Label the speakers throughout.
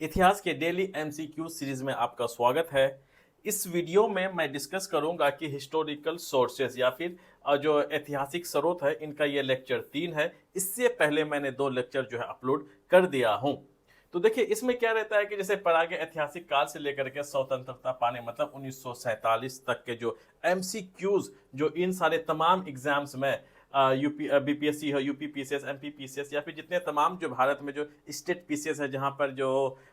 Speaker 1: इतिहास के daily MCQ series में आपका स्वागत है। इस वीडियो में मैं डिस्कस करूंगा कि हिस्टोरिकल सोर्सेज या फिर जो ऐतिहासिक स्रोत है इनका ये लेक्चर 3 है। इससे पहले मैंने 2 लेक्चर जो है अपलोड कर दिया हूं। तो देखिए इसमें क्या रहता है कि जैसे परागे ऐतिहासिक काल से लेकर के स्वतंत्रता पाने मतलब 1947 तक के जो एमसीक्यूज जो इन सारे तमाम एग्जाम्स में यूपी बीपीएससी है, यूपी पीसीएस, एमपी पीसीएस या फिर जितने तमाम जो भारत में जो स्टेट पीसीएस है जहां पर जो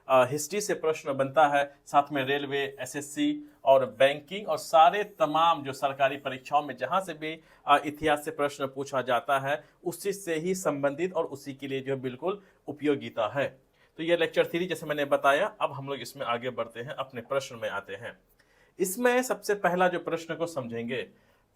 Speaker 1: हिस्ट्री से प्रश्न बनता है, साथ में रेलवे, एसएससी और बैंकिंग और सारे तमाम जो सरकारी परीक्षाओं में जहां से भी इतिहास से प्रश्न पूछा जाता है उसी से ही संबंधित और उसी के लिए जो बिल्कुल उपयोगिता है। तो ये लेक्चर 3 जैसे मैंने बताया। अब हम लोग इसमें आगे बढ़ते हैं, अपने प्रश्न में आते हैं। इसमें सबसे पहला जो प्रश्न को समझेंगे,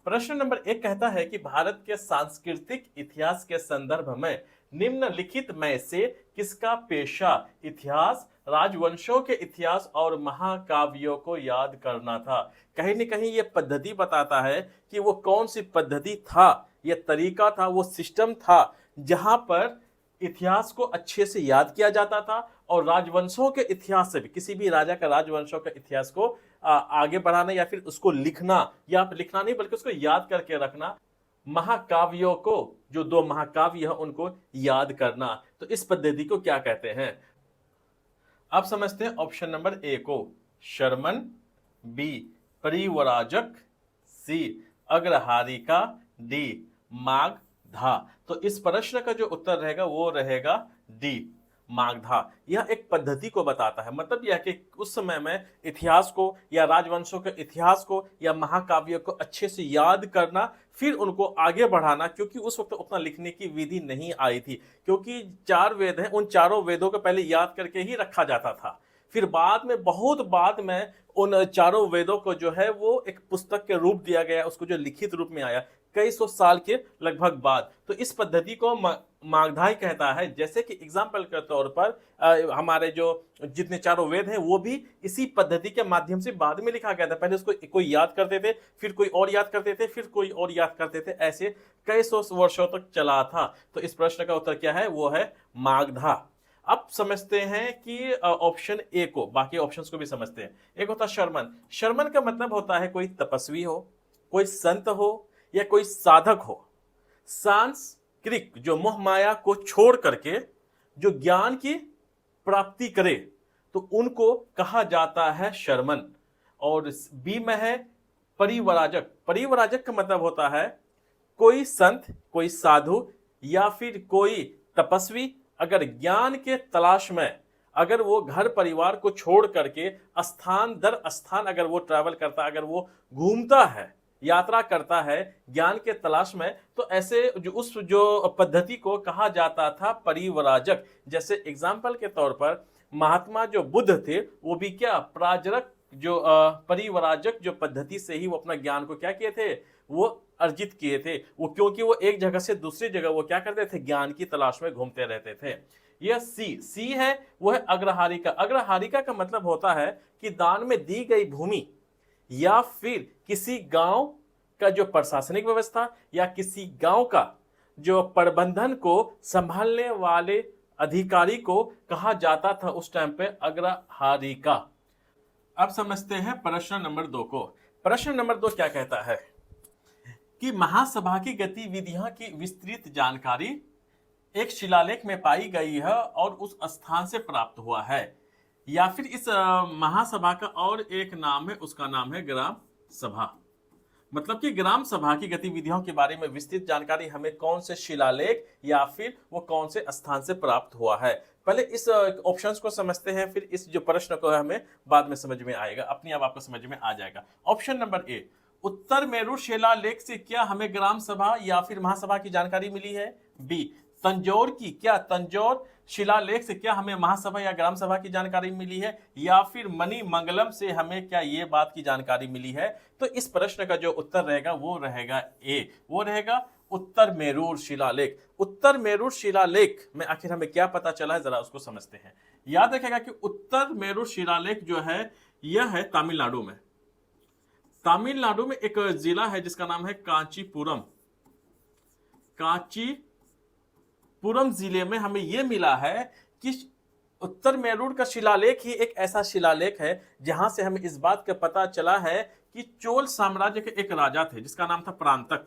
Speaker 1: प्रश्न नंबर 1 कहता है कि भारत के सांस्कृतिक इतिहास के संदर्भ में निम्नलिखित में से किसका पेशा इतिहास, राजवंशों के इतिहास और महाकाव्यों को याद करना था। कहीं न कहीं ये पद्धति बताता है कि वो कौन सी पद्धति था, ये तरीका था, वो सिस्टम था जहां पर इतिहास को अच्छे से याद किया जाता था और राजवंशों के इतिहास से भी, किसी भी राजा का राजवंशों के इतिहास को आगे बढ़ाना या फिर उसको लिखना, या लिखना नहीं बल्कि उसको याद करके रखना, महाकाव्यों को, जो 2 महाकाव्य है उनको याद करना। तो इस पद्धति को क्या कहते हैं? अब समझते हैं ऑप्शन नंबर ए को, शर्मन, बी परिव्राजक, सी अग्रहारिका, डी मागधा। तो इस प्रश्न का जो उत्तर रहेगा वो रहेगा डी मागधा। यह एक पद्धति को बताता है, मतलब यह कि उस समय में इतिहास को या राजवंशों के इतिहास को या महाकाव्य को अच्छे से याद करना, फिर उनको आगे बढ़ाना, क्योंकि उस वक्त उतना लिखने की विधि नहीं आई थी। क्योंकि 4 वेद हैं, उन चारों वेदों को पहले याद करके ही रखा जाता था, फिर बाद में, बहुत बाद में उन चारों वेदों को जो है वो एक पुस्तक के रूप दिया गया, उसको जो लिखित रूप में आया कई सौ साल के लगभग बाद। तो इस पद्धति को मागधाई कहता है। जैसे कि एग्जाम्पल के तौर पर हमारे जो जितने चारों वेद हैं वो भी इसी पद्धति के माध्यम से बाद में लिखा गया था। पहले उसको कोई याद करते थे, फिर कोई और याद करते थे, फिर कोई और याद करते थे, ऐसे कई सौ वर्षों तक चला था। तो इस प्रश्न का उत्तर क्या है? वो है मागधा। अब समझते हैं कि ऑप्शन ए को, बाकी ऑप्शंस को भी समझते हैं। एक होता है शर्मन। शर्मन का मतलब होता है कोई तपस्वी हो, कोई संत हो या कोई साधक हो, सांस्कृतिक जो मोह माया को छोड़ करके जो ज्ञान की प्राप्ति करे, तो उनको कहा जाता है शर्मन। और बी में है परिव्राजक। परिव्राजक का मतलब होता है कोई संत, कोई साधु या फिर कोई तपस्वी अगर ज्ञान के तलाश में, अगर वो घर परिवार को छोड़ करके स्थान दर स्थान अगर वो ट्रैवल करता, अगर वो घूमता है, यात्रा करता है ज्ञान के तलाश में, तो ऐसे उस जो पद्धति को कहा जाता था परिव्राजक। जैसे एग्जाम्पल के तौर पर महात्मा जो बुद्ध थे वो भी क्या प्राजरक, जो परिव्राजक जो पद्धति से ही वो अपना ज्ञान को क्या किए थे, वो अर्जित किए थे। वो क्योंकि वो एक जगह से दूसरी जगह वो क्या करते थे, ज्ञान की तलाश में घूमते रहते थे। यह सी है, वो है अग्रहारिका। अग्रहारिका का मतलब होता है कि दान में दी गई भूमि या फिर किसी गांव का जो प्रशासनिक व्यवस्था या किसी गांव का जो प्रबंधन को संभालने वाले अधिकारी को कहा जाता था उस टाइम पे अग्रहारिका। अब समझते हैं प्रश्न नंबर 2 को। प्रश्न नंबर 2 क्या कहता है कि महासभा की गतिविधियों की विस्तृत जानकारी एक शिलालेख में पाई गई है और उस स्थान से प्राप्त हुआ है। या फिर इस महासभा का और एक नाम है, उसका नाम है ग्राम सभा। मतलब कि ग्राम सभा की गतिविधियों के बारे में विस्तृत जानकारी हमें कौन से शिलालेख या फिर वो कौन से स्थान से प्राप्त हुआ है। पहले इस ऑप्शंस को समझते हैं, फिर इस जो प्रश्न को हमें बाद में समझ में आएगा, अपने आप आपको समझ में आ जाएगा। ऑप्शन नंबर ए, उत्तर मेरू शिलालेख से क्या हमें ग्राम सभा या फिर महासभा की जानकारी मिली है? बी, तंजौर की, क्या तंजौर शिलालेख से क्या हमें महासभा या ग्राम सभा की जानकारी मिली है? या फिर मणिमंगलम से हमें क्या ये बात की जानकारी मिली है? तो इस प्रश्न का जो उत्तर रहेगा वो रहेगा ए, वो रहेगा उत्तर मेरूर शिलालेख। उत्तर मेरूर शिलालेख में आखिर हमें क्या पता चला है, जरा उसको समझते हैं। याद रखेगा कि उत्तर मेरूर शिलालेख जो है यह है तमिलनाडु में। तमिलनाडु में एक जिला है जिसका नाम है कांचीपुरम। कांचीपुरम जिले में हमें यह मिला है कि उत्तर मेरूर का शिलालेख ही एक ऐसा शिलालेख है जहां से हमें इस बात का पता चला है कि चोल साम्राज्य के एक राजा थे जिसका नाम था प्रांतक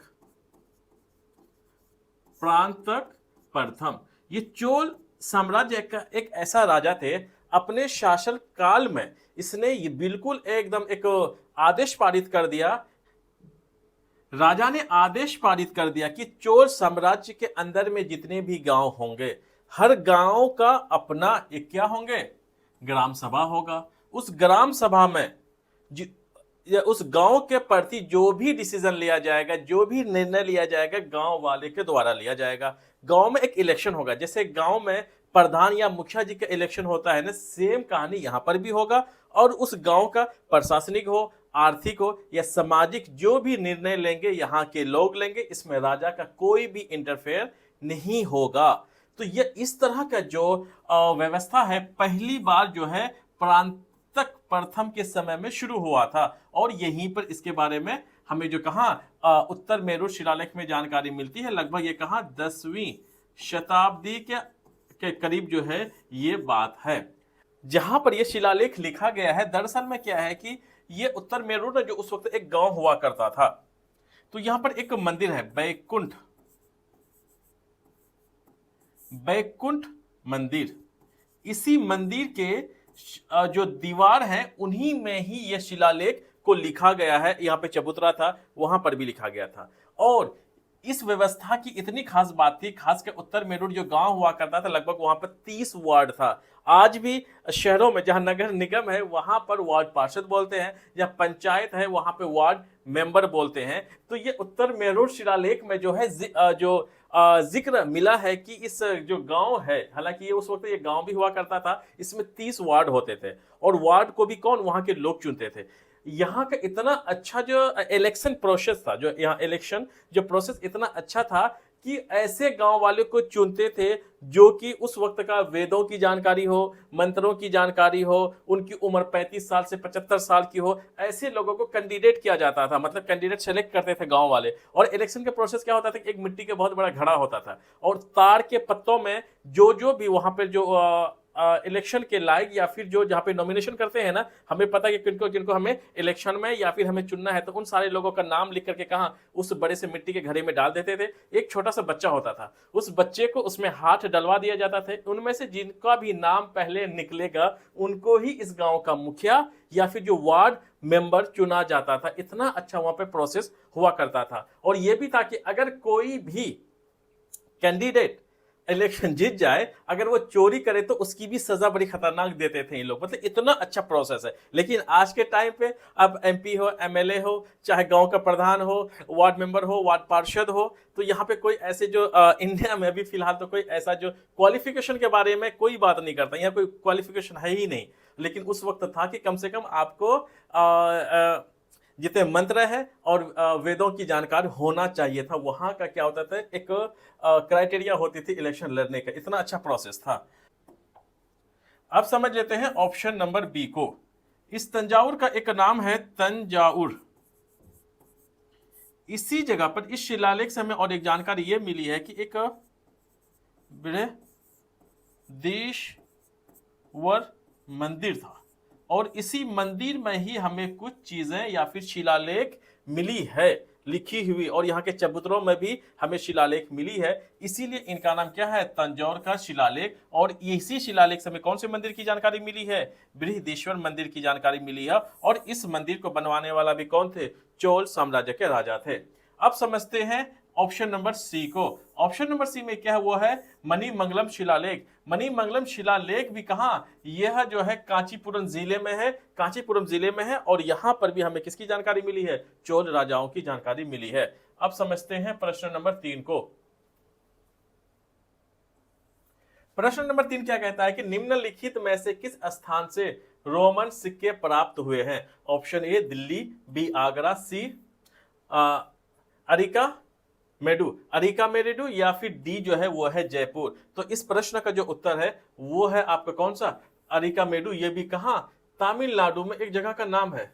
Speaker 1: प्रांतक प्रथम। ये चोल साम्राज्य का एक ऐसा राजा थे, अपने शासन काल में इसने ये बिल्कुल एकदम एक आदेश पारित कर दिया। राजा ने आदेश पारित कर दिया कि चोल साम्राज्य के अंदर में जितने भी गांव होंगे, हर गांव का अपना एक क्या होंगे, ग्राम सभा होगा। उस ग्राम सभा में या उस गांव के प्रति जो भी डिसीजन लिया जाएगा, जो भी निर्णय लिया जाएगा, गांव वाले के द्वारा लिया जाएगा। गांव में एक इलेक्शन होगा, जैसे गांव में प्रधान या मुखिया जी का इलेक्शन होता है ना, सेम कहानी यहां पर भी होगा। और उस गांव का प्रशासनिक हो, आर्थिक हो या सामाजिक जो भी निर्णय लेंगे यहाँ के लोग लेंगे, इसमें राजा का कोई भी इंटरफेयर नहीं होगा। तो ये इस तरह का जो व्यवस्था है पहली बार जो है प्रांतक प्रथम के समय में शुरू हुआ था। और यहीं पर इसके बारे में हमें जो कहा उत्तर मेरूर शिलालेख में जानकारी मिलती है, लगभग ये कहा 10वीं शताब्दी के करीब जो है ये बात है जहां पर ये शिलालेख लिखा गया है। दरअसल में क्या है कि ये उत्तर मेरूर में जो उस वक्त एक गांव हुआ करता था, तो यहां पर एक मंदिर है बैकुंठ मंदिर। इसी मंदिर के जो दीवार है उन्हीं में ही यह शिलालेख को लिखा गया है। यहाँ पे चबूतरा था, वहां पर भी लिखा गया था। और इस व्यवस्था की इतनी खास बात थी, खासकर उत्तर मेरूर जो गांव हुआ करता था, लगभग वहां पर 30 वार्ड था। आज भी शहरों में जहां नगर निगम है वहां पर वार्ड पार्षद बोलते हैं, जहां पंचायत है वहां पे वार्ड मेंबर बोलते हैं। तो ये उत्तर मेरूर शिलालेख में जो है जिक्र मिला है कि इस जो गांव है, हालांकि ये उस वक्त ये गांव भी हुआ करता था, इसमें 30 वार्ड होते थे और वार्ड को भी कौन, वहां के लोग चुनते थे। यहाँ का इतना अच्छा जो इलेक्शन प्रोसेस था, जो यहाँ इलेक्शन जो प्रोसेस इतना अच्छा था कि ऐसे गांव वाले को चुनते थे जो कि उस वक्त का वेदों की जानकारी हो, मंत्रों की जानकारी हो, उनकी उम्र 35 साल से 75 साल की हो, ऐसे लोगों को कैंडिडेट किया जाता था। मतलब कैंडिडेट सेलेक्ट करते थे गांव वाले। और इलेक्शन के प्रोसेस क्या होता था कि एक मिट्टी के बहुत बड़ा घड़ा होता था और तार के पत्तों में जो भी वहां पर जो इलेक्शन के लायक या फिर जो जहाँ पे नॉमिनेशन करते हैं ना, हमें पता है कि किनको किनको हमें इलेक्शन में या फिर हमें चुनना है, तो उन सारे लोगों का नाम लिख करके कहाँ उस बड़े से मिट्टी के घड़े में डाल देते थे। एक छोटा सा बच्चा होता था, उस बच्चे को उसमें हाथ डलवा दिया जाता था। उनमें से जिनका भी नाम पहले निकलेगा उनको ही इस गांव का मुखिया या फिर जो वार्ड मेंबर चुना जाता था। इतना अच्छा वहां पे प्रोसेस हुआ करता था। और यह भी था कि अगर कोई भी कैंडिडेट इलेक्शन जीत जाए, अगर वो चोरी करे तो उसकी भी सजा बड़ी खतरनाक देते थे ये लोग। मतलब इतना अच्छा प्रोसेस है। लेकिन आज के टाइम पे अब एमपी हो, एमएलए हो, चाहे गांव का प्रधान हो, वार्ड मेंबर हो, वार्ड पार्षद हो, तो यहाँ पे कोई ऐसे जो इंडिया में भी फिलहाल तो कोई ऐसा जो क्वालिफिकेशन के बारे में कोई बात नहीं करता, यहाँ कोई क्वालिफिकेशन है ही नहीं। लेकिन उस वक्त था कि कम से कम आपको जितने मंत्र है और वेदों की जानकारी होना चाहिए था। वहां का क्या होता था, एक क्राइटेरिया होती थी इलेक्शन लड़ने का। इतना अच्छा प्रोसेस था। अब समझ लेते हैं ऑप्शन नंबर बी को। इस तंजावुर का एक नाम है तंजाउर। इसी जगह पर इस शिलालेख से हमें और एक जानकारी यह मिली है कि एक बृहदीश्वर मंदिर था और इसी मंदिर में ही हमें कुछ चीजें या फिर शिलालेख मिली है लिखी हुई। और यहाँ के चबूतरों में भी हमें शिलालेख मिली है, इसीलिए इनका नाम क्या है, तंजौर का शिलालेख। और इसी शिलालेख से हमें कौन से मंदिर की जानकारी मिली है, बृहदीश्वर मंदिर की जानकारी मिली है। और इस मंदिर को बनवाने वाला भी कौन थे, चोल साम्राज्य के राजा थे। अब समझते हैं ऑप्शन नंबर सी को। ऑप्शन नंबर सी में क्या है, वो है मणिमंगलम शिलालेख। मणिमंगलम शिलालेख भी कहां, यह जो है कांचीपुरम जिले में है, कांचीपुरम जिले में है। और यहां पर भी हमें किसकी जानकारी मिली है, चोल राजाओं की जानकारी मिली है। अब समझते हैं प्रश्न नंबर 3 को। प्रश्न नंबर 3 क्या कहता है कि निम्नलिखित में से किस स्थान से रोमन सिक्के प्राप्त हुए हैं। Option A Delhi, B Agra, C Arikamedu या फिर डी जो है वो है जयपुर। तो इस प्रश्न का जो उत्तर है वो है आपका कौन सा, अरिका मेडु। ये भी कहां, तमिलनाडु में एक जगह का नाम है,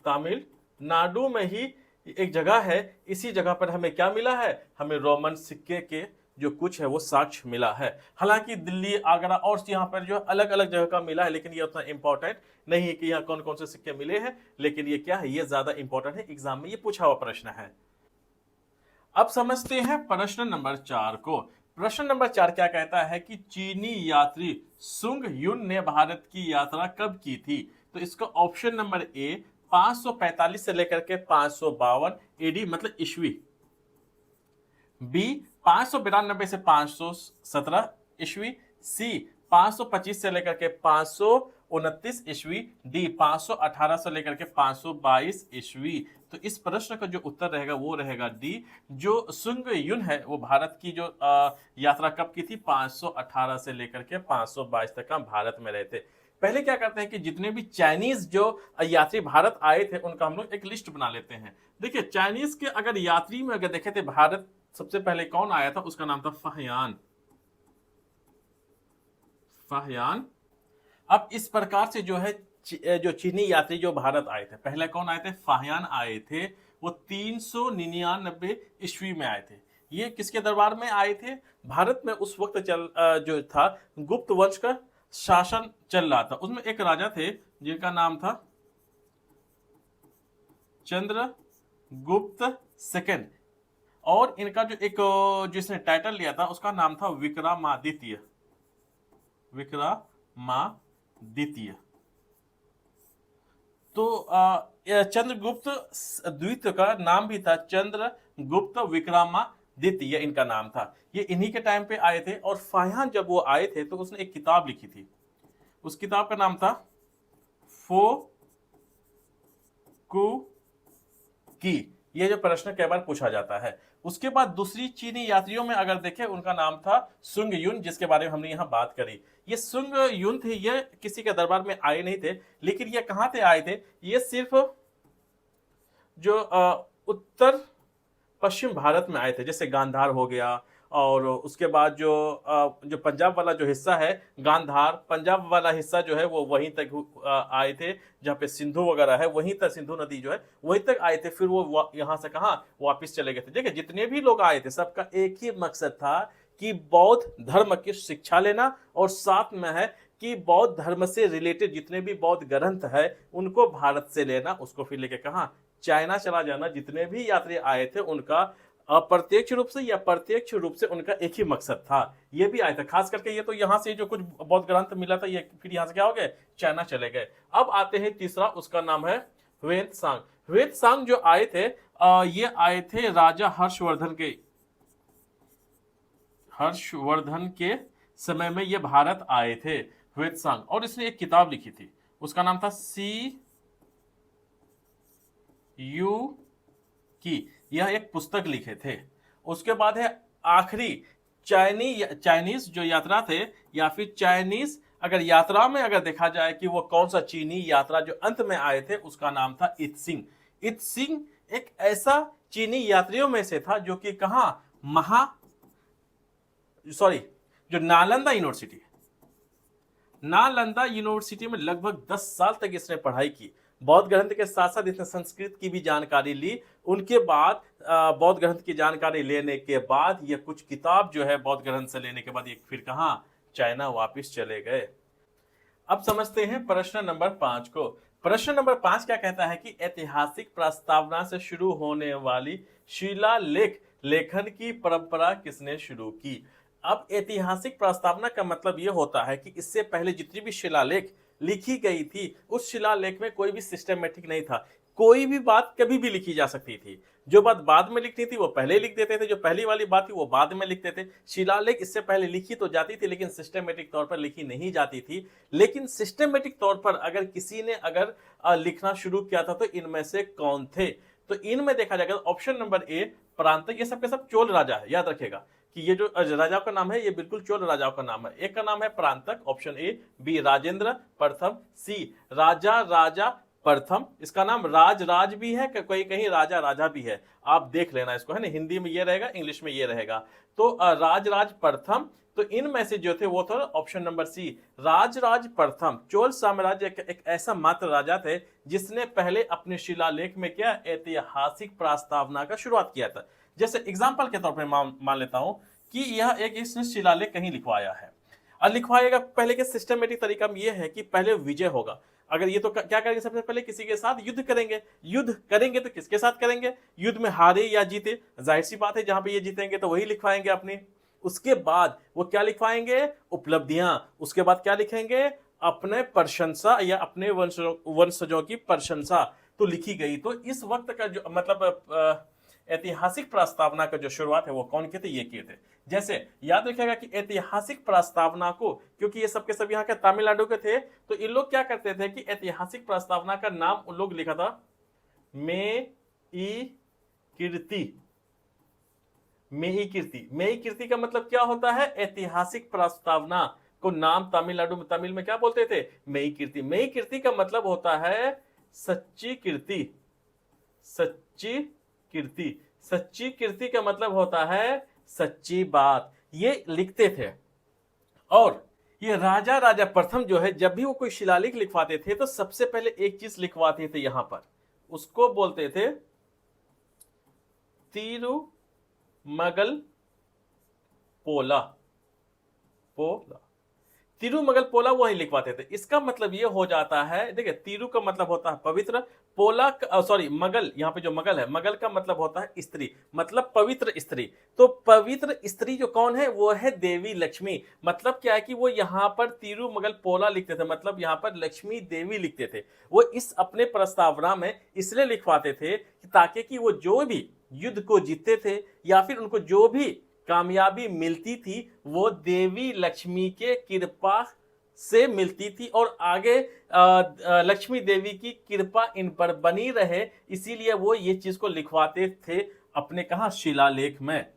Speaker 1: तमिलनाडु में ही एक जगह है। इसी जगह पर हमें क्या मिला है, हमें रोमन सिक्के के जो कुछ है वो साक्ष्य मिला है। हालांकि दिल्ली, आगरा और यहाँ पर जो अलग अलग जगह का मिला है, लेकिन ये उतना इंपॉर्टेंट नहीं है कि यहाँ कौन कौन से सिक्के मिले हैं, लेकिन ये क्या है, ये ज्यादा इंपॉर्टेंट है, एग्जाम में ये पूछा हुआ प्रश्न है। अब समझते हैं प्रश्न नंबर 4 को। प्रश्न नंबर 4 क्या कहता है कि चीनी यात्री सुंग युन ने भारत की यात्रा कब की थी? तो इसका ऑप्शन नंबर ए 545 से लेकर के 552 एडी मतलब ईस्वी, बी 592 से 517 ईस्वी, सी 525 से लेकर के 529 ईस्वी, डी 518 से लेकर के 522 ईस्वी। तो इस प्रश्न का जो उत्तर रहेगा वो रहेगा डी। जो सुंग युन है वो भारत की जो यात्रा कब की थी? 518 से लेकर के 522 तक का भारत में रहे थे। पहले क्या करते हैं कि जितने भी चाइनीज जो यात्री भारत आए थे उनका हम लोग एक लिस्ट बना लेते हैं। देखिए चाइनीज के अगर यात्री में अगर देखे थे भारत सबसे पहले कौन आया था, उसका नाम था फाहियान। फाहियान। अब इस प्रकार से जो है जो चीनी यात्री जो भारत आए थे, पहले कौन आए थे? फाहियान आए थे। वो 399 ईस्वी में आए थे। ये किसके दरबार में आए थे? भारत में उस वक्त जो था गुप्त वंश का शासन चल रहा था। उसमें एक राजा थे जिनका नाम था चंद्रगुप्त सेकंड, और इनका जो एक जिसने टाइटल लिया था उसका नाम था विक्रमादित्य। विक्रमादित्य। तो चंद्रगुप्त द्वितीय का नाम भी था चंद्रगुप्त विक्रमादित्य, इनका नाम था। ये इन्हीं के टाइम पे आए थे। और फाहियान जब वो आए थे तो उसने एक किताब लिखी थी। उस किताब का नाम था फो कु की। यह जो प्रश्न कई बार पूछा जाता है। उसके बाद दूसरी चीनी यात्रियों में अगर देखें, उनका नाम था सुंग युन, जिसके बारे में हमने यहाँ बात करी। ये सुंग युन थे, ये किसी के दरबार में आए नहीं थे, लेकिन ये कहाँ से आए थे? ये सिर्फ जो उत्तर पश्चिम भारत में आए थे, जैसे गांधार हो गया, और उसके बाद जो पंजाब वाला जो हिस्सा है गांधार, पंजाब वाला हिस्सा जो है वो वहीं तक आए थे, जहाँ पे सिंधु वगैरह है, वहीं तक सिंधु नदी जो है वहीं तक आए थे। फिर वो यहाँ से कहाँ वापस चले गए थे। देखिए जितने भी लोग आए थे सबका एक ही मकसद था कि बौद्ध धर्म की शिक्षा लेना, और साथ में है कि बौद्ध धर्म से रिलेटेड जितने भी बौद्ध ग्रंथ है उनको भारत से लेना, उसको फिर लेके कहाँ चाइना चला जाना। जितने भी यात्री आए थे उनका अप्रत्यक्ष रूप से या प्रत्यक्ष रूप से उनका एक ही मकसद था, ये भी आया था। खास करके ये तो यहाँ से जो कुछ बौद्ध ग्रंथ मिला था ये फिर यहाँ से क्या हो गए, चाइना चले गए। अब आते हैं तीसरा, उसका नाम है ह्वेनत्सांग। ह्वेनत्सांग जो आए थे ये आए थे राजा हर्षवर्धन के समय में ये भारत आए थे ह्वेनत्सांग। और इसने एक किताब लिखी थी, उसका नाम था सी यू की। यह एक पुस्तक लिखे थे। उसके बाद है आखिरी चाइनीज जो यात्रा थे, या फिर चाइनीज अगर यात्रा में अगर देखा जाए कि वो कौन सा चीनी यात्रा जो अंत में आए थे, उसका नाम था इत्सिंग। इत्सिंग एक ऐसा चीनी यात्रियों में से था जो कि कहाँ जो नालंदा यूनिवर्सिटी, नालंदा यूनिवर्सिटी में लगभग 10 साल तक इसने पढ़ाई की। बौद्ध ग्रंथ के साथ साथ इसने संस्कृत की भी जानकारी ली। उनके बाद बौद्ध ग्रंथ की जानकारी लेने के बाद ये कुछ किताब जो है बौद्ध ग्रंथ से लेने के बाद ये फिर कहाँ चाइना वापस चले गए। अब समझते हैं प्रश्न नंबर 5 को। प्रश्न नंबर 5 क्या कहता है कि ऐतिहासिक प्रस्तावना से शुरू होने वाली शिलालेख लेखन की परंपरा किसने शुरू की? अब ऐतिहासिक प्रस्तावना का मतलब यह होता है कि इससे पहले जितनी भी शिलालेख लिखी गई थी उस शिलालेख में कोई भी सिस्टमेटिक नहीं था। कोई भी बात कभी भी लिखी जा सकती थी। जो बात बाद में लिखनी थी वो पहले लिख देते थे, जो पहली वाली बात थी वो बाद में लिखते थे। शिलालेख इससे पहले लिखी तो जाती थी लेकिन सिस्टमेटिक तौर पर लिखी नहीं जाती थी। लेकिन सिस्टमेटिक तौर पर अगर किसी ने अगर लिखना शुरू किया था तो इनमें से कौन थे? तो इनमें देखा जाएगा ऑप्शन नंबर ए प्रांतक। ये सबके सब चोल राजा है, याद रखेगा कि ये जो राजाओं का नाम है ये बिल्कुल चोल राजाओं का नाम है। एक का नाम है प्रांतक, ऑप्शन ए, बी राजेंद्र प्रथम, सी राजा प्रथम। इसका नाम राज भी है, कहीं कहीं राजा भी है, आप देख लेना इसको, है ना। हिंदी में ये रहेगा, इंग्लिश में ये रहेगा। तो राज प्रथम, तो इनमें से जो थे वो था ऑप्शन नंबर सी राज प्रथम। चोल साम्राज्य एक ऐसा मात्र राजा थे जिसने पहले अपने शिलालेख में क्या ऐतिहासिक प्रस्तावना का शुरुआत किया था। जैसे एग्जाम्पल के तौर पर मान लेता हूं कि यह एक इसने शिलालेख कहीं लिखवाया है। और लिखवाएगा पहले के सिस्टमेटिक तरीका में यह है कि पहले विजय होगा। अगर ये तो क्या करेंगे, सबसे पहले किसी के साथ युद्ध करेंगे। युद्ध करेंगे तो किसके साथ करेंगे, युद्ध में हारे या जीते, जाहिर सी बात है जहां पे ये जीतेंगे तो वही लिखवाएंगे अपनी। उसके बाद वो क्या लिखवाएंगे, उपलब्धियां। उसके बाद क्या लिखेंगे, अपने प्रशंसा या अपने वंशजों की प्रशंसा तो लिखी गई। तो इस वक्त का जो मतलब ऐतिहासिक प्रस्तावना का जो शुरुआत है वो कौन किए थे, ये किए थे। जैसे याद रखिएगा कि ऐतिहासिक प्रस्तावना को, क्योंकि ये सबके सब यहाँ के तमिलनाडु के थे, तो इन लोग क्या करते थे कि ऐतिहासिक प्रस्तावना का नाम उन लोग लिखा था में ई कीर्ति। मेई कीर्ति, मेई कीर्ति का मतलब क्या होता है, ऐतिहासिक प्रस्तावना को नाम तमिलनाडु में, तमिल में क्या बोलते थे, मेई कीर्ति। मेई कीर्ति का मतलब होता है सच्ची कीर्ति। सच्ची कीर्ति, सच्ची कीर्ति का मतलब होता है सच्ची बात, ये लिखते थे। और ये राजा प्रथम जो है, जब भी वो कोई शिलालेख लिखवाते थे तो सबसे पहले एक चीज लिखवाते थे यहां पर, उसको बोलते थे तिरुमगल पोला। तिरुमगल पोला वही लिखवाते थे। इसका मतलब ये हो जाता है, देखिए तिरु का मतलब होता है पवित्र, पोला सॉरी मगल, यहाँ पे जो मगल है, मगल का मतलब होता है स्त्री, मतलब पवित्र स्त्री। तो पवित्र स्त्री जो कौन है, वो है देवी लक्ष्मी। मतलब क्या है कि वो यहाँ पर तिरुमगल पोला लिखते थे, मतलब यहाँ पर लक्ष्मी देवी लिखते थे। वो इस अपने प्रस्तावना में इसलिए लिखवाते थे ताकि कि वो जो भी युद्ध को जीतते थे या फिर उनको जो भी कामयाबी मिलती थी वो देवी लक्ष्मी के कृपा से मिलती थी, और आगे लक्ष्मी देवी की कृपा इन पर बनी रहे, इसीलिए वो ये चीज को लिखवाते थे अपने कहा शिलालेख में।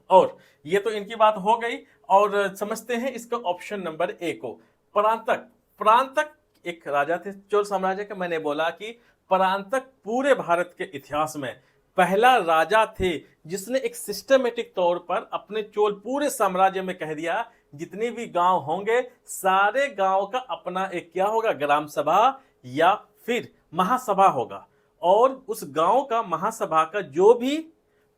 Speaker 1: और ये तो इनकी बात हो गई। और समझते हैं इसका ऑप्शन नंबर ए को, परांतक। परांतक एक राजा थे चोल साम्राज्य के। मैंने बोला कि परांतक पूरे भारत के इतिहास में पहला राजा थे जिसने एक सिस्टमेटिक तौर पर अपने चोल पूरे साम्राज्य में कह दिया जितने भी गांव होंगे सारे गांव का अपना एक क्या होगा, ग्राम सभा या फिर महासभा होगा, और उस गांव का महासभा का जो भी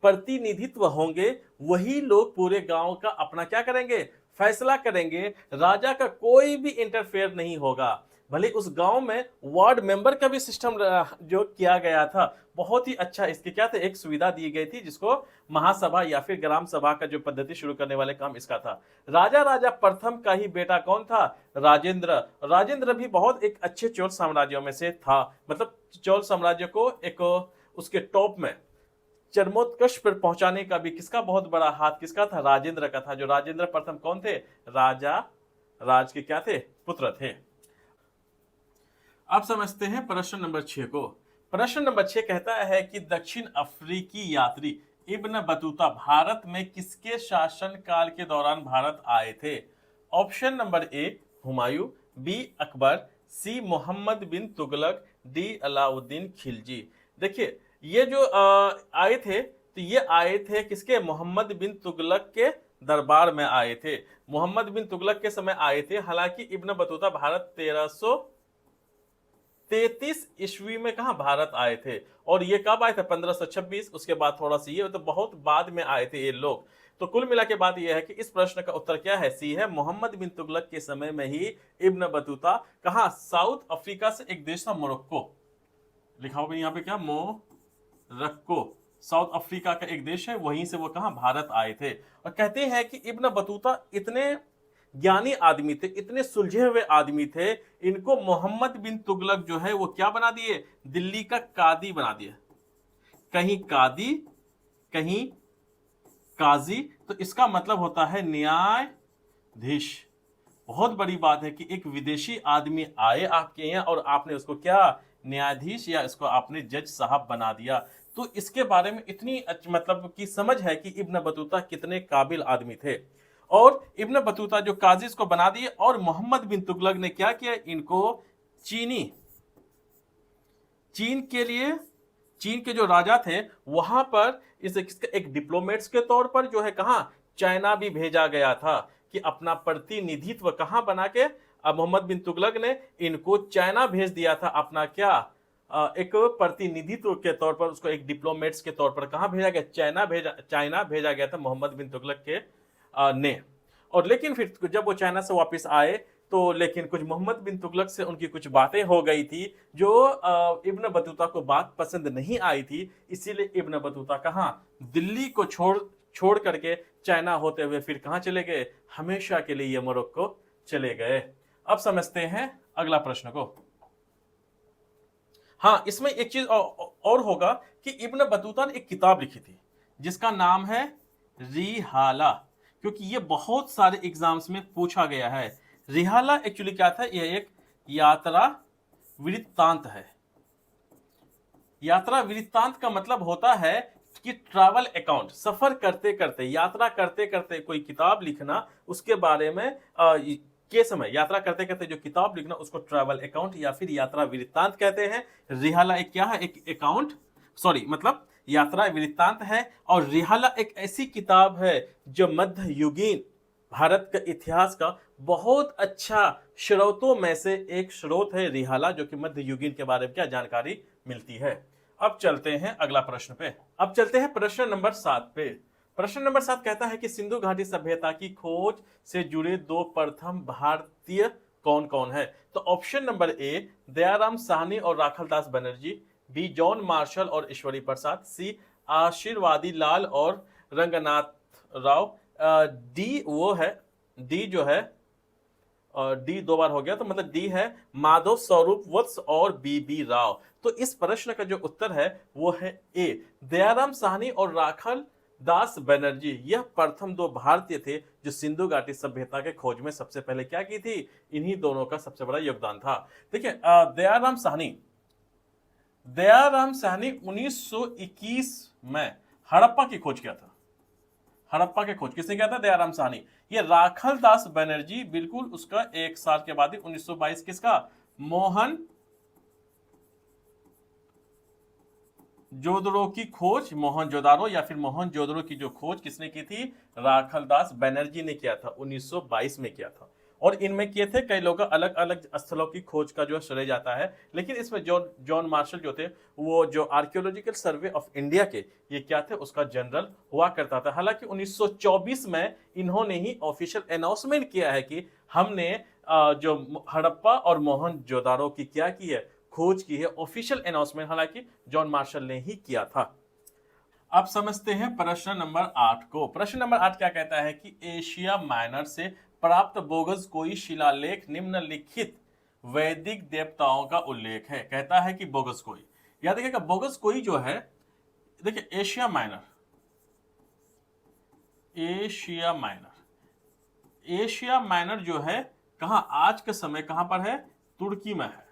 Speaker 1: प्रतिनिधित्व होंगे वही लोग पूरे गांव का अपना क्या करेंगे, फैसला करेंगे। राजा का कोई भी इंटरफेयर नहीं होगा। भले उस गांव में वार्ड मेंबर का भी सिस्टम जो किया गया था, बहुत ही अच्छा इसके क्या थे, एक सुविधा दी गई थी जिसको महासभा या फिर ग्राम सभा का जो पद्धति शुरू करने वाले काम इसका था। राजा प्रथम का ही बेटा कौन था, राजेंद्र। राजेंद्र भी बहुत एक अच्छे चोल साम्राज्यों में से था, मतलब चोल साम्राज्य को एक उसके टॉप में चरमोत्कर्ष पर पहुंचाने का भी किसका बहुत बड़ा हाथ किसका था, राजेंद्र का था। जो राजेंद्र प्रथम कौन थे, राजा राज के क्या थे, पुत्र थे। अब समझते हैं प्रश्न नंबर 6 को। प्रश्न नंबर 6 कहता है कि दक्षिण अफ्रीकी यात्री इब्न बतूता भारत में किसके शासन काल के दौरान भारत आए थे। Option number A Humayun, B Akbar, C Mohammad bin Tughlaq, D Alauddin Khilji. देखिए ये जो आए थे तो ये आए थे किसके, मोहम्मद बिन तुगलक के दरबार में आए थे। मोहम्मद बिन तुगलक के समय आए थे। हालांकि इब्न बतूता भारत 1333 ईस्वी में कहा भारत आए थे, और ये कब आए थे, 1526। उसके बाद थोड़ा सा ये तो बहुत बाद में आए थे ये लोग। तो कुल मिला के बात यह है कि इस प्रश्न का उत्तर क्या है, सी है। मोहम्मद बिन तुगलक के समय में ही इब्न बतूता कहा, साउथ अफ्रीका से एक देश था मोरक्को, लिखा होगा यहाँ पे क्या, मोरक्को, साउथ अफ्रीका का एक देश है, वहीं से वो कहा भारत आए थे। और कहते हैं कि इब्न बतूता इतने ज्ञानी आदमी थे, इतने सुलझे हुए आदमी थे, इनको मोहम्मद बिन तुगलक जो है वो क्या बना दिए, दिल्ली का कादी बना दिया। कहीं कादी कहीं काजी, तो इसका मतलब होता है न्यायाधीश। बहुत बड़ी बात है कि एक विदेशी आदमी आए आपके यहाँ और आपने उसको क्या, न्यायाधीश या इसको आपने जज साहब बना दिया। तो इसके बारे में इतनी मतलब की समझ है कि इब्न बतूता कितने काबिल आदमी थे। और इब्न बतूता जो काजी को बना दिए, और मोहम्मद बिन तुगलक ने क्या किया, इनको चीन के लिए, चीन के जो राजा थे वहां पर इस एक डिप्लोमेट्स के तौर पर जो है कहा, चाइना भी भेजा गया था कि अपना प्रतिनिधित्व कहां बना के, मोहम्मद बिन तुगलक ने इनको चाइना भेज दिया था अपना क्या, एक प्रतिनिधित्व के तौर पर, उसको एक डिप्लोमेट्स के तौर पर कहां भेजा गया, चाइना भेजा गया था मोहम्मद बिन तुगलक के ने। और लेकिन फिर जब वो चाइना से वापस आए तो लेकिन कुछ मोहम्मद बिन तुगलक से उनकी कुछ बातें हो गई थी जो इब्न बतूता को बात पसंद नहीं आई थी, इसीलिए इब्न बतूता कहाँ, दिल्ली को छोड़ छोड़ करके चाइना होते हुए फिर कहाँ चले गए, हमेशा के लिए ये मोरक्को चले गए। अब समझते हैं अगला प्रश्न को। हाँ, इसमें एक चीज और होगा कि इब्न बतूता ने एक किताब लिखी थी जिसका नाम है रिहाला, क्योंकि ये बहुत सारे एग्जाम्स में पूछा गया है। रिहाला एक्चुअली क्या था, यह एक यात्रा वृत्तांत है। यात्रा वृत्तांत का मतलब होता है कि ट्रैवल अकाउंट, सफर करते करते, यात्रा करते करते कोई किताब लिखना, उसके बारे में के समय यात्रा करते करते जो किताब लिखना, उसको ट्रैवल अकाउंट या फिर यात्रा वृत्तांत कहते हैं। रिहाला एक क्या है, एक अकाउंट, सॉरी मतलब यात्रा वृत्तांत है। और रिहाला एक ऐसी किताब है जो मध्ययुगीन भारत के इतिहास का बहुत अच्छा स्रोतों में से एक स्रोत है रिहाला, जो कि मध्ययुगीन के बारे में क्या जानकारी मिलती है। अब चलते हैं अगला प्रश्न पे। अब चलते हैं प्रश्न नंबर 7 पे। प्रश्न नंबर 7 कहता है कि सिंधु घाटी सभ्यता की खोज से जुड़े 2 प्रथम भारतीय कौन कौन है। तो option number A Dayaram Sahni और Rakhaldas Banerji, B John Marshall और ईश्वरी प्रसाद, सी आशीर्वादी लाल और रंगनाथ राव, डी वो है, डी जो है, डी 2 बार हो गया तो मतलब डी है माधव स्वरूप वत्स और बीबी राव। तो इस प्रश्न का जो उत्तर है वो है ए दयाराम साहनी और राखल दास बनर्जी। यह प्रथम 2 भारतीय थे जो सिंधु घाटी सभ्यता के खोज में सबसे पहले क्या की थी, इन्हीं दोनों का सबसे बड़ा योगदान था। देखिए दयाराम साहनी 1921 में हड़प्पा की खोज किया था। हड़प्पा के खोज किसने किया था, दयाराम साहनी। ये राखल दास बनर्जी बिल्कुल उसका 1 साल के बाद ही 1922 किसका, मोहन जोदड़ो की खोज, मोहनजोदारो या फिर मोहनजोदड़ो की जो खोज किसने की थी, राखल दास बनर्जी ने किया था, 1922 में किया था। और इनमें किए थे कई लोग, अलग अलग स्थलों की खोज का जो श्रेय जाता है, लेकिन इसमें जॉन मार्शल जो थे वो जो आर्कियोलॉजिकल सर्वे ऑफ इंडिया के ये क्या थे, उसका जनरल हुआ करता था। हालांकि 1924 में इन्होंने ही ऑफिशियल अनाउंसमेंट किया है कि हमने जो हड़प्पा और मोहनजोदारो की क्या की है, खोज की है। ऑफिशियल अनाउंसमेंट हालांकि जॉन मार्शल ने ही किया था। अब समझते हैं प्रश्न नंबर 8 को। प्रश्न नंबर 8 क्या कहता है कि एशिया माइनर से प्राप्त बोगस कोई शिलालेख निम्नलिखित वैदिक देवताओं का उल्लेख है। कहता है कि बोगस कोई, याद देखिएगा बोगस कोई जो है, देखिए एशिया माइनर, एशिया माइनर जो है कहां, आज के समय कहां पर है, तुर्की में है।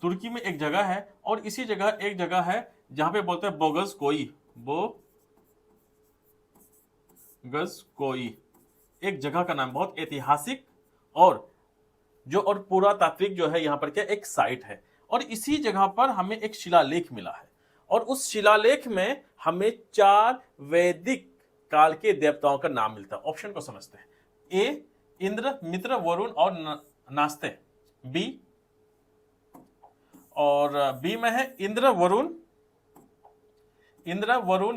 Speaker 1: तुर्की में एक जगह है और इसी जगह एक जगह है जहां पे बोलते हैं बोगस कोई, बोगस कोई एक जगह का नाम, बहुत ऐतिहासिक और जो और पुरातात्विक जो है यहाँ पर क्या एक साइट है। और इसी जगह पर हमें एक शिलालेख मिला है और उस शिलालेख में हमें 4 वैदिक काल के देवताओं का नाम मिलता है। ऑप्शन को समझते हैं। ए इंद्र, मित्र, वरुण और नास्ते, बी और बी में है इंद्र, वरुण,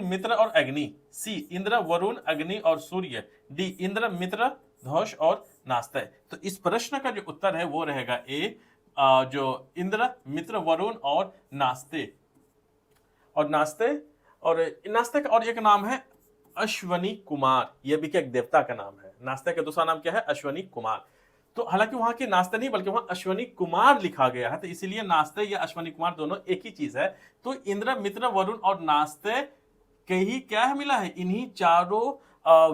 Speaker 1: मित्र और अग्नि, सी इंद्र, वरुण, अग्नि और सूर्य, डी इंद्र, मित्र, धौष और नास्ते। तो इस प्रश्न का जो उत्तर है वो रहेगा ए जो इंद्र, मित्र, वरुण और नास्ते। और नास्ते का और एक नाम है अश्वनी कुमार, यह भी क्या एक देवता का नाम है। नास्ते का दूसरा नाम क्या है, अश्वनी कुमार। तो हालांकि वहां के नास्ते नहीं बल्कि वहां अश्वनी कुमार लिखा गया है, तो इसीलिए नास्ते या अश्वनी कुमार दोनों एक ही चीज है। तो इंद्र, मित्र, वरुण और नास्ते के ही क्या है मिला है, इन्हीं चारों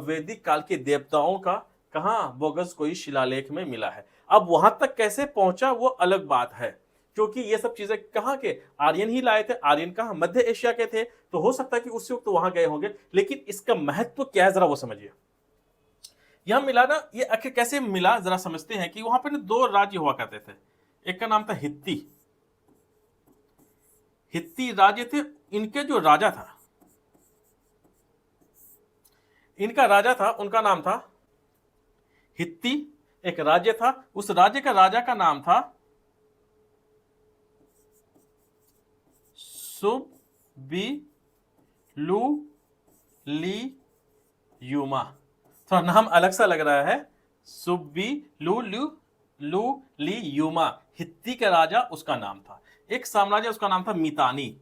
Speaker 1: वैदिक काल के देवताओं का कहां बोगस कोई शिलालेख में मिला है। अब वहां तक कैसे पहुंचा वो अलग बात है, क्योंकि ये सब चीजें कहां के आर्यन ही लाए थे। आर्यन कहां, मध्य एशिया के थे, तो हो सकता है कि उस वक्त तो वहां गए होंगे। लेकिन इसका महत्व क्या है जरा वो समझिए। यहां मिला ना, ये आखिर कैसे मिला जरा समझते हैं कि वहां पर 2 राज्य हुआ करते थे। एक का नाम था हित्ती राज्य थे। इनके जो राजा था, इनका राजा था, उनका नाम था हित्ती। एक राज्य था, उस राज्य का राजा का नाम था सुबीलुलियुमा। थोड़ा नाम अलग सा लग रहा है। सुब्बी लू लू लू ली यूमा, हित्ती का राजा उसका नाम था। एक साम्राज्य उसका नाम था मितानी।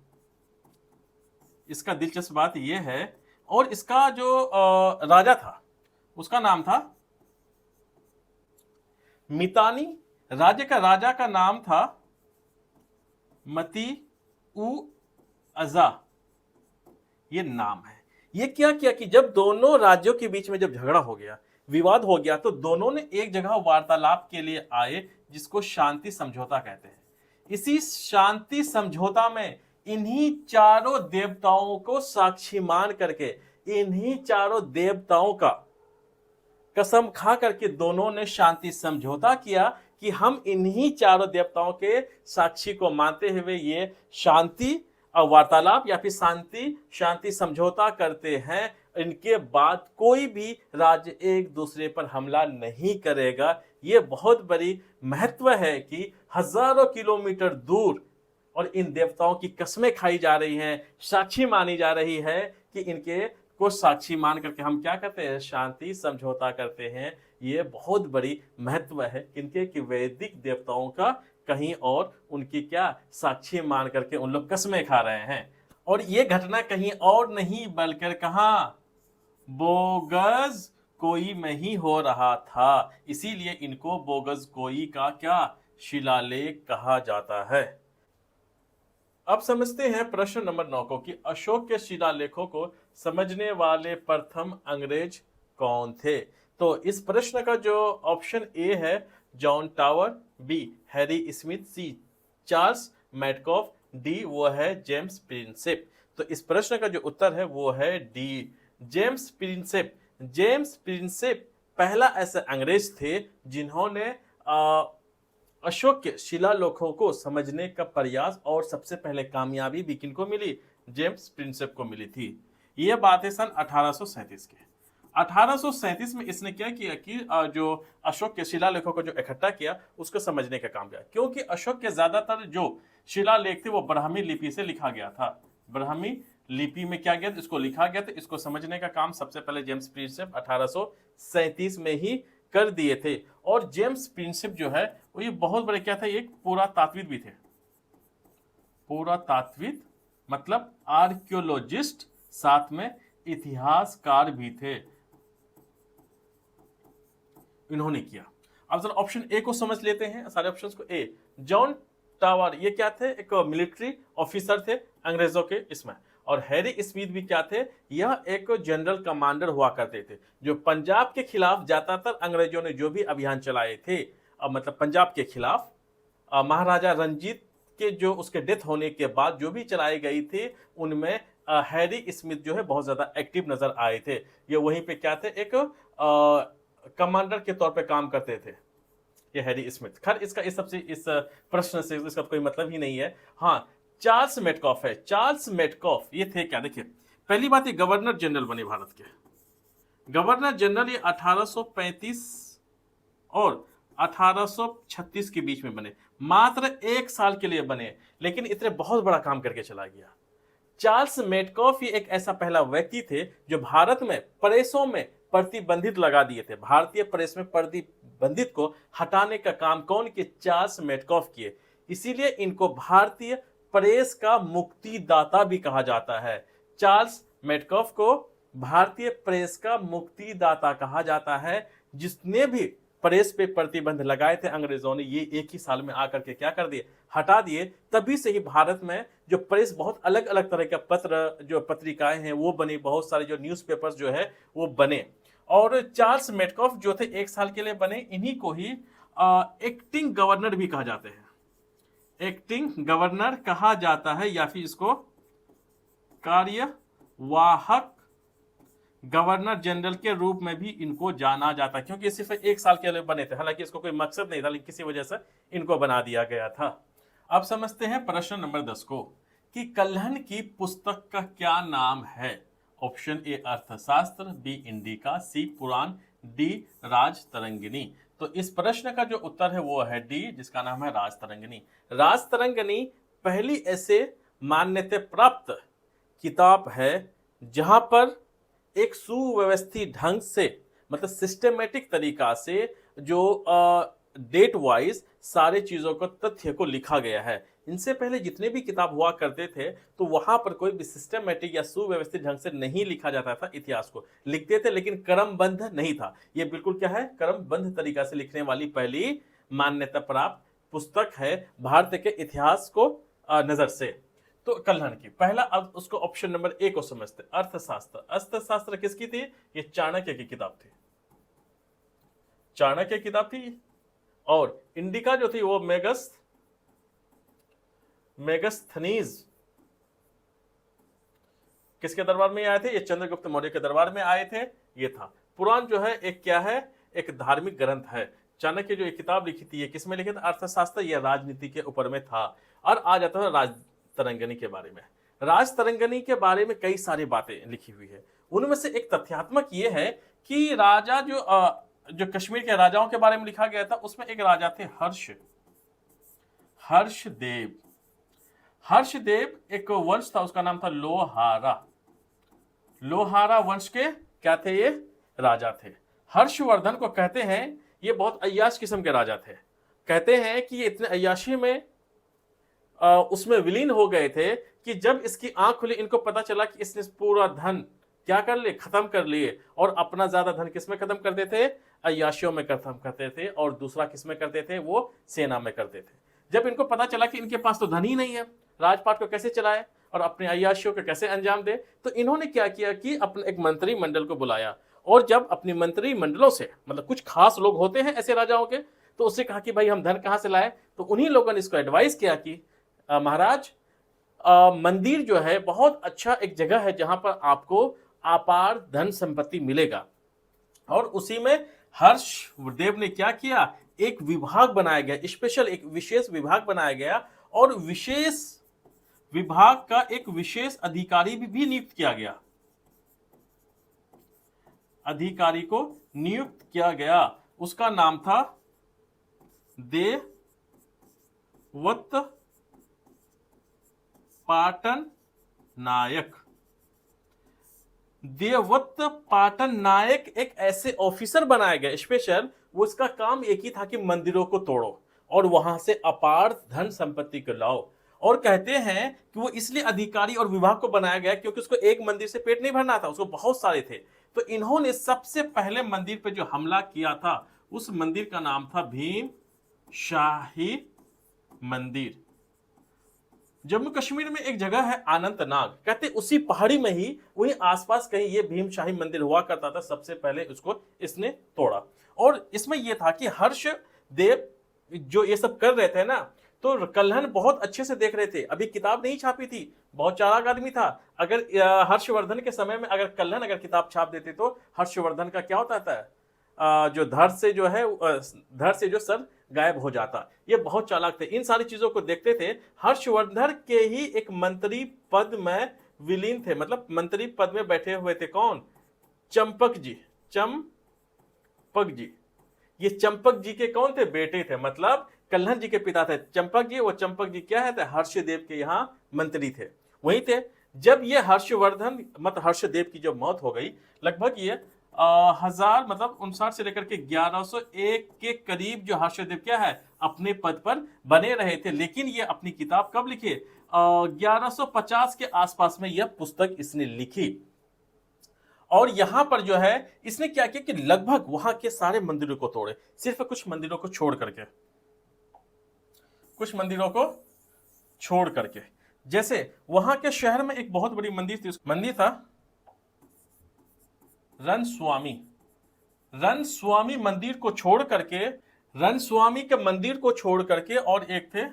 Speaker 1: इसका दिलचस्प बात यह है, और इसका जो राजा था उसका नाम था मितानी। राज्य का राजा का नाम था मती उ अजा, ये नाम है। ये क्या किया कि जब दोनों राज्यों के बीच में जब झगड़ा हो गया, विवाद हो गया, तो दोनों ने एक जगह वार्तालाप के लिए आए, जिसको शांति समझौता कहते हैं। इसी शांति समझौता में इन्हीं चारों देवताओं को साक्षी मान करके, इन्हीं चारों देवताओं का कसम खा करके दोनों ने शांति समझौता किया कि हम इन्हीं चारों देवताओं के साक्षी को मानते हुए ये शांति वार्तालाप या फिर शांति समझौता करते हैं। इनके बाद कोई भी राज्य एक दूसरे पर हमला नहीं करेगा। ये बहुत बड़ी महत्व है कि हजारों किलोमीटर दूर और इन देवताओं की कस्में खाई जा रही हैं, साक्षी मानी जा रही है कि इनके को साक्षी मान करके हम क्या करते हैं, शांति समझौता करते हैं। ये बहुत बड़ी महत्व है इनके कि वैदिक देवताओं का कहीं और उनकी क्या साक्षी मान करके उन लोग कस्में खा रहे हैं। और ये घटना कहीं और नहीं बल्कि कहां, बोगज कोई में ही हो रहा था। इसीलिए इनको बोगज कोई का क्या शिलालेख कहा जाता है। अब समझते हैं प्रश्न नंबर 9 को कि अशोक के शिलालेखों को समझने वाले प्रथम अंग्रेज कौन थे। तो इस प्रश्न का जो ऑप्शन ए है John Tower, B Harry Smith, C Charles Metcalfe, D वो है जेम्स प्रिंसेप। तो इस प्रश्न का जो उत्तर है वो है D, James Prinsep. James Prinsep पहला ऐसा अंग्रेज थे जिन्होंने अशोक के शिलालेखों को समझने का प्रयास, और सबसे पहले कामयाबी भी किनको मिली, जेम्स प्रिंसेप को मिली थी। यह बात है सन 1837 के। 1837 में इसने क्या किया कि जो अशोक के शिलालेखों को जो इकट्ठा किया उसको समझने का काम किया, क्योंकि अशोक के ज्यादातर जो शिलालेख थे वो ब्राह्मी लिपि से लिखा गया था। ब्राह्मी लिपि में क्या गया, इसको लिखा गया था। इसको समझने का काम सबसे पहले जेम्स प्रिंसेप 1837 में ही कर दिए थे। और जेम्स प्रिंसेप जो है वो ये बहुत बड़े क्या थे, एक पुरातात्विद भी थे। पुरातात्विद मतलब आर्कियोलॉजिस्ट, साथ में इतिहासकार भी थे। इन्होंने किया। अब जरा ऑप्शन ए को समझ लेते हैं, सारे ऑप्शंस को। ए जॉन टावर, ये क्या थे, एक मिलिट्री ऑफिसर थे अंग्रेजों के इसमें। और हैरी स्मिथ भी क्या थे, यह एक जनरल कमांडर हुआ करते थे, जो पंजाब के खिलाफ ज्यादातर अंग्रेजों ने जो भी अभियान चलाए थे, मतलब पंजाब के खिलाफ महाराजा रंजीत के जो उसके डेथ होने के बाद जो भी चलाए गई थी, उनमें हैरी स्मिथ जो है बहुत ज्यादा एक्टिव नजर आए थे। ये वहीं पे क्या थे, एक कमांडर के तौर पे काम करते थे ये हैरी स्मिथ। खैर इसका इस प्रश्न से इसका कोई मतलब ही नहीं है। हाँ, चार्ल्स मेटकॉफ है। चार्ल्स मेटकॉफ ये थे क्या, देखिए पहली बात ये गवर्नर जनरल बने भारत के। गवर्नर जनरल ये 1835 और 1836 के बीच में बने, मात्र 1 साल के लिए बने, लेकिन इतने बहुत बड़ा काम करके चला गया। चार्ल्स मेटकॉफ ये एक ऐसा पहला व्यक्ति थे जो भारत में प्रेसों में प्रतिबंधित लगा दिए थे। भारतीय प्रेस में प्रतिबंधित को हटाने का काम कौन किए, चार्ल्स मेटकॉफ किए। इसीलिए इनको भारतीय प्रेस का मुक्तिदाता भी कहा जाता है। चार्ल्स मेटकॉफ को भारतीय प्रेस का मुक्तिदाता कहा जाता है। जिसने भी प्रेस पे प्रतिबंध लगाए थे अंग्रेजों ने, ये एक ही साल में आकर के क्या कर दिए, हटा दिए। तभी से ही भारत में जो प्रेस, बहुत अलग अलग तरह के पत्र, जो पत्रिकाएं हैं वो बनी, बहुत सारे जो न्यूज़पेपर्स जो है वो बने। और चार्ल्स मेटकॉफ जो थे 1 साल के लिए बने। इन्हीं को ही एक्टिंग गवर्नर भी कहा जाते हैं। एक्टिंग गवर्नर कहा जाता है, या फिर इसको कार्यवाहक गवर्नर जनरल के रूप में भी इनको जाना जाता है, क्योंकि सिर्फ 1 साल के लिए बने थे। हालांकि इसको कोई मकसद नहीं था, लेकिन किसी वजह से इनको बना दिया गया था। अब समझते हैं प्रश्न नंबर 10 को कि कल्हण की पुस्तक का क्या नाम है। ऑप्शन ए अर्थशास्त्र, बी इंडिका, सी पुराण, डी राजतरंगिणी। तो इस प्रश्न का जो उत्तर है वो है डी, जिसका नाम है राजतरंगिणी। राजतरंगिणी पहली ऐसे मान्यता प्राप्त किताब है जहां पर एक सुव्यवस्थित ढंग से मतलब सिस्टमेटिक तरीका से जो डेट वाइज सारे चीजों को तथ्य को लिखा गया है। इनसे पहले जितने भी किताब हुआ करते थे तो वहां पर कोई भी सिस्टमेटिक या सुव्यवस्थित ढंग से नहीं लिखा जाता था, इतिहास को लिखते थे लेकिन क्रमबद्ध नहीं था। ये बिल्कुल क्या है, क्रमबद्ध तरीका से लिखने वाली पहली मान्यता प्राप्त पुस्तक है भारत के इतिहास को नजर से। तो कल्हण की पहला, अब उसको ऑप्शन नंबर ए को समझते, अर्थशास्त्र। अर्थशास्त्र किसकी थी? ये चाणक्य की किताब थी, चाणक्य की किताब थी। और इंडिका जो थी वो मेगस्थनीज किसके दरबार में आए थे? ये चंद्रगुप्त मौर्य के दरबार में आए थे। ये था पुराण जो है एक क्या है, एक धार्मिक ग्रंथ है। चाणक्य जो एक किताब लिखी थी, ये किसमें लिखी थी? अर्थशास्त्र या राजनीति के ऊपर में था। और आ जाता है राज तरंगनी के बारे में। राज तरंगनी के बारे में कई सारी बातें लिखी हुई है। उनमें से एक तथ्यात्मक ये है कि राजा जो कश्मीर के राजाओं के बारे में लिखा गया था, उसमें एक राजा थे हर्षदेव। हर्षदेव एक वंश था, उसका नाम था लोहारा। लोहारा वंश के क्या थे? ये राजा थे। हर्षवर्धन को कहते हैं ये बहुत अय्याश किस्म के राजा थे। कहते हैं कि ये इतने अय्याशी में उसमें विलीन हो गए थे कि जब इसकी आंख खुली, इनको पता चला कि इसने पूरा धन क्या कर लिए, खत्म कर लिए। और अपना ज्यादा धन किसमें खत्म करते थे? अय्याशियों में खत्म करते थे। और दूसरा किसमें करते थे? वो सेना में करते थे। जब इनको पता चला कि इनके पास तो धन ही नहीं है, राजपाट को कैसे चलाए और अपने अय्याशियों को कैसे अंजाम दे, तो इन्होंने क्या किया कि अपने एक मंत्रिमंडल को बुलाया। और जब अपनी मंत्रिमंडलों से, मतलब कुछ खास लोग होते हैं ऐसे राजाओं के, तो उससे कहा कि भाई हम धन कहां से लाए। तो उन्हीं लोगों ने इसको एडवाइस किया कि महाराज, मंदिर जो है बहुत अच्छा एक जगह है जहां पर आपको अपार धन संपत्ति मिलेगा। और उसी में हर्षदेव ने क्या किया, एक विभाग बनाया गया, स्पेशल एक विशेष विभाग बनाया गया। और विशेष विभाग का एक विशेष अधिकारी भी नियुक्त किया गया, अधिकारी को नियुक्त किया गया। उसका नाम था देवव्रत पाटन नायक। देवव्रत पाटन नायक एक ऐसे ऑफिसर बनाया गया स्पेशल, वो इसका काम एक ही था कि मंदिरों को तोड़ो और वहां से अपार धन संपत्ति को लाओ। और कहते हैं कि वो इसलिए अधिकारी और विभाग को बनाया गया क्योंकि उसको एक मंदिर से पेट नहीं भरना था, उसको बहुत सारे थे। तो इन्होंने सबसे पहले मंदिर पे जो हमला किया था, उस मंदिर का नाम था भीम शाही मंदिर। जम्मू कश्मीर में एक जगह है अनंतनाग, कहते उसी पहाड़ी में ही, वहीं आसपास कहीं ये भीम शाही मंदिर हुआ करता था। सबसे पहले उसको इसने तोड़ा। और इसमें यह था कि हर्षदेव जो ये सब कर रहे थे ना, तो कल्हण बहुत अच्छे से देख रहे थे। अभी किताब नहीं छापी थी, बहुत चालाक आदमी था। अगर हर्षवर्धन के समय में अगर कल्हण अगर किताब छाप देते तो हर्षवर्धन का क्या होता था, जो धड़ से जो है धड़ से जो सर गायब हो जाता। ये बहुत चालाक थे, इन सारी चीजों को देखते थे। हर्षवर्धन के ही एक मंत्री पद में विलीन थे, मतलब मंत्री पद में बैठे हुए थे। कौन? चंपक जी। चंपक जी, ये चंपक जी के कौन थे? बेटे थे, मतलब कल्हण जी के पिता थे चंपक जी। वो चंपक जी क्या है? हर्षदेव के यहाँ मंत्री थे, वही थे। जब ये हर्षवर्धन मतलब हर्षदेव की जो मौत हो गई, लगभग ये 1059 से लेकर के 1101 के करीब जो हर्षदेव क्या है अपने पद पर बने रहे थे। लेकिन ये अपनी किताब कब लिखे? 1150 के आसपास में यह पुस्तक इसने लिखी। और यहां पर जो है इसने क्या किया कि लगभग वहां के सारे मंदिरों को तोड़े, सिर्फ कुछ मंदिरों को छोड़ करके, कुछ मंदिरों को छोड़ करके। जैसे वहां के शहर में एक बहुत बड़ी मंदिर थी, मंदिर था रणस्वामी। रणस्वामी मंदिर को छोड़ करके, रणस्वामी के मंदिर को छोड़ करके, और एक थे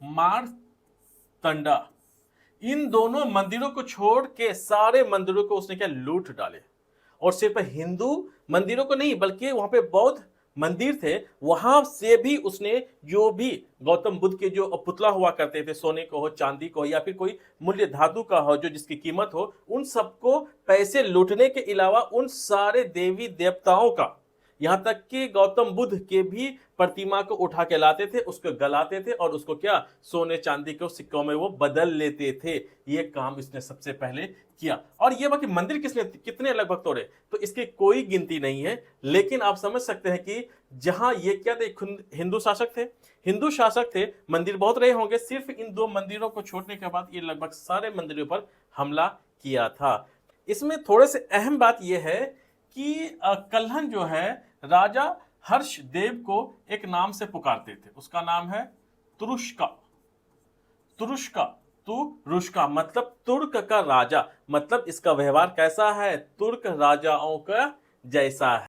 Speaker 1: मारतंडा। इन दोनों मंदिरों को छोड़ के सारे मंदिरों को उसने क्या लूट डाले। और सिर्फ हिंदू मंदिरों को नहीं, बल्कि वहां पे बौद्ध मंदिर थे, वहां से भी उसने जो भी गौतम बुद्ध के जो पुतला हुआ करते थे, सोने को हो, चांदी को हो, या फिर कोई मूल्य धातु का हो जो जिसकी कीमत हो, उन सबको पैसे लूटने के अलावा उन सारे देवी देवताओं का यहाँ तक कि गौतम बुद्ध के भी प्रतिमा को उठा के लाते थे, उसको गलाते थे और उसको क्या सोने चांदी के सिक्कों में वो बदल लेते थे। ये काम इसने सबसे पहले किया। और ये बाकी मंदिर किसने कितने लगभग तोड़े तो इसकी कोई गिनती नहीं है, लेकिन आप समझ सकते हैं कि जहां ये क्या थे, हिंदू शासक थे, हिंदू शासक थे, मंदिर बहुत रहे होंगे, सिर्फ इन 2 मंदिरों को छोड़ने के बाद ये लगभग सारे मंदिरों पर हमला किया था। इसमें थोड़े से अहम बात यह है कि कल्हण जो है राजा हर्षदेव को एक नाम से पुकारते थे, उसका नाम है तुरुष्का। तुरुष्का, तुरुष्का मतलब तुर्क का राजा, मतलब इसका व्यवहार कैसा है, तुर्क राजाओं का जैसा है।